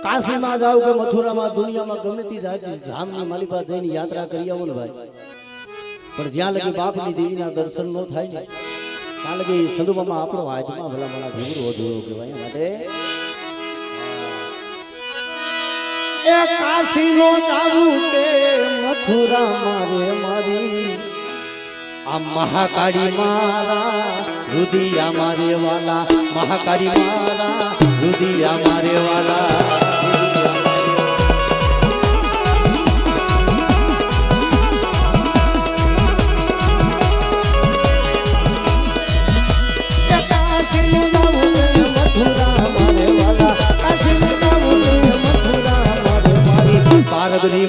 કાશીમાં જાવ કે મથુરામાં દુનિયામાં ગમે તે ધામની મારી પાસે જઈને યાત્રા કરી આવો ને ભાઈ, પણ જ્યાં લગી બાપની દેવીના દર્શન ન થાય ને ત્યાં લગી સંદુબામાં આપણો હાથમાં ભલા મારા ઘૂમરો અધૂરો કહેવાય. માટે એ કાશીનો જાવું કે મથુરા મારે મારી આ મહાકાળી મારા રુદિયા મારે વાલા, મહાકાળી મારા રુદિયા મારે વાલા. પાર્વતી